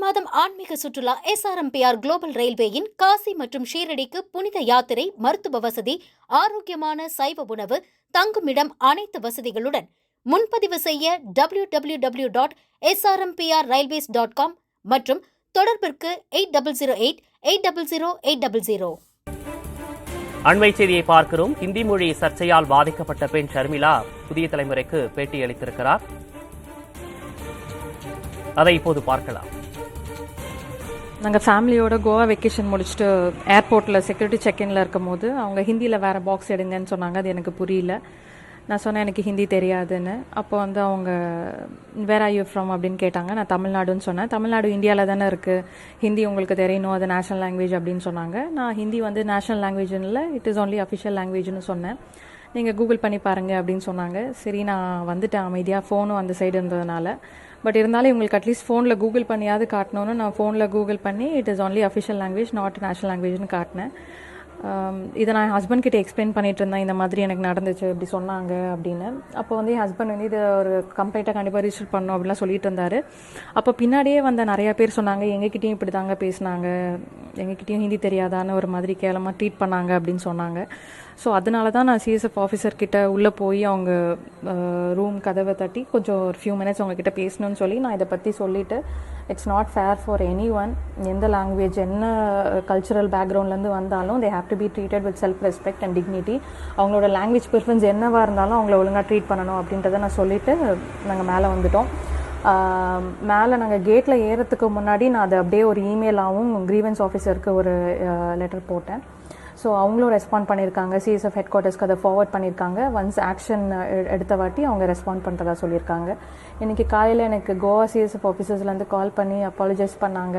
மாதம் ஆன்மீக சுற்றுலா SRMPR குளோபல் ரயில்வேயின் காசி மற்றும் ஷீரடிக்கு புனித யாத்திரை, மருத்துவ வசதி, ஆரோக்கியமான சைவ உணவு, தங்குமிடம் அனைத்து வசதிகளுடன் முன்பதிவு செய்ய www.srmprrailways.com மற்றும் தொடர்பிற்கு 8008800800. அண்மை செய்தியை பார்க்கிறோம். ஹிந்தி மொழி சர்ச்சையால் பாதிக்கப்பட்ட பெண் ஷர்மிளா புதிய தலைமுறைக்கு பேட்டி அளித்திருக்கிறார். அதை இப்போது பார்க்கலாம். நாங்கள் ஃபேமிலியோட கோவா வெக்கேஷன் முடிச்சுட்டு ஏர்போர்ட்டில் செக்யூரிட்டி செக்இனில் இருக்கும் போது அவங்க ஹிந்தியில் வேறு பாக்ஸ் எடுங்கன்னு சொன்னாங்க. அது எனக்கு புரியல. நான் சொன்னேன் எனக்கு ஹிந்தி தெரியாதுன்னு. அப்போ வந்து அவங்க வேர் ஆர் யூ ஃப்ரம் அப்படின்னு கேட்டாங்க. நான் தமிழ்நாடுன்னு சொன்னேன். தமிழ்நாடு இந்தியாவில் தானே இருக்குது, ஹிந்தி உங்களுக்கு தெரியணும், அது நேஷனல் லாங்குவேஜ் அப்படின்னு சொன்னாங்க. நான் ஹிந்தி வந்து நேஷனல் லாங்குவேஜ்னு இல்லை, இட் இஸ் ஒன்லி அஃபிஷியல் லாங்குவேஜ்னு சொன்னேன். நீங்கள் கூகுள் பண்ணி பாருங்கள் அப்படின்னு சொன்னாங்க. சரி, நான் வந்துட்டேன் அமைதியாக, ஃபோனும் அந்த சைடு இருந்ததுனால. பட் இருந்தாலும் இவங்களுக்கு அட்லீஸ்ட் ஃபோனில் கூகுள் பண்ணியாவது காட்டணும்னு நான் ஃபோனில் கூகுள் பண்ணி it is only official language, not national லாங்குவேஜ்னு காட்டினேன். இதை நான் என் ஹஸ்பண்ட் கிட்ட எக்ஸ்பிளைன் பண்ணிட்டு இருந்தேன், இந்த மாதிரி எனக்கு நடந்துச்சு இப்படி சொன்னாங்க அப்படின்னு. அப்போ வந்து என் ஹஸ்பண்ட் வந்து இது ஒரு கம்ப்ளைண்ட்டாக கண்டிப்பாக ரிஜிஸ்டர் பண்ணணும் அப்படிலாம் சொல்லிட்டு இருந்தார். அப்போ பின்னாடியே வந்த நிறையா பேர் சொன்னாங்க, எங்ககிட்டயும் இப்படி தாங்க பேசினாங்க, எங்ககிட்டயும் ஹிந்தி தெரியாதான்னு ஒரு மாதிரி கேவலமாக ட்ரீட் பண்ணாங்க அப்படின்னு சொன்னாங்க. ஸோ அதனால தான் நான் CSF ஆஃபீஸர்கிட்ட உள்ளே போய் அவங்க ரூம் கதவை தட்டி கொஞ்சம் ஒரு ஃபியூ மினிட்ஸ் அவங்கக்கிட்ட பேசணும்னு சொல்லி நான் இதை பற்றி சொல்லிவிட்டு, it's not fair for any one, எந்த லாங்குவேஜ் என்ன கல்ச்சுரல் பேக்ரவுண்ட்லேருந்து வந்தாலும் they have to be treated with self respect and dignity. அவங்களோட லாங்குவேஜ் ப்ரிஃபரன்ஸ் என்னவாக இருந்தாலும் அவங்கள ஒழுங்காக ட்ரீட் பண்ணணும் அப்படின்றத நான் சொல்லிவிட்டு நாங்கள் மேலே வந்துட்டோம். மேலே நாங்கள் கேட்டில் ஏறத்துக்கு முன்னாடி நான் அதை அப்படியே ஒரு இமெயிலாகவும் கிரீவன்ஸ் ஆஃபீஸருக்கு ஒரு லெட்டர் போட்டேன். ஸோ அவங்களும் ரெஸ்பாண்ட் பண்ணியிருக்காங்க. CSF ஹெட் குவார்ட்டர்ஸ்க்கு அதை ஃபார்வர்ட் பண்ணியிருக்காங்க. ஒன்ஸ் ஆக்ஷன் எடுத்த வாட்டி அவங்க ரெஸ்பாண்ட் பண்ணுறதா சொல்லியிருக்காங்க. இன்றைக்கி காலையில் எனக்கு கோவா CSF ஆஃபீஸர்ஸ்லேருந்து கால் பண்ணி அப்பாலஜைஸ் பண்ணாங்க.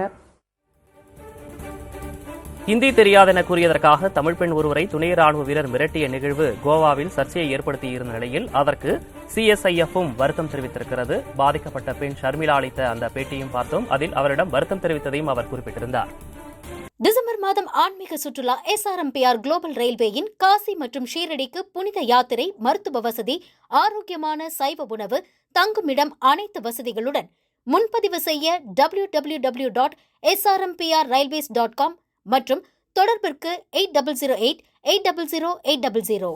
ஹிந்தி தெரியாதென கூறியதற்காக தமிழ் பெண் ஒருவரை துணை ராணுவ வீரர் மிரட்டிய நிகழ்வு கோவாவில் சர்ச்சையை ஏற்படுத்தியிருந்த நிலையில் அதற்கு CSIF-ம் வருத்தம் தெரிவித்திருக்கிறது. பாதிக்கப்பட்ட பெண் ஷர்மிளா அளித்த அந்த பேட்டியும் பார்த்தோம். அதில் அவரிடம் வருத்தம் தெரிவித்ததையும் அவர் குறிப்பிட்டிருந்தார். டிசம்பர் மாதம் ஆன்மீக சுற்றுலா SRMPR குளோபல் ரயில்வேயின் காசி மற்றும் ஷீரடிக்கு புனித யாத்திரை, மருத்துவ வசதி, ஆரோக்கியமான சைவ உணவு, தங்குமிடம் அனைத்து வசதிகளுடன் முன்பதிவு செய்ய www.srmprrailways.com மற்றும் தொடர்பிற்கு 8008800800.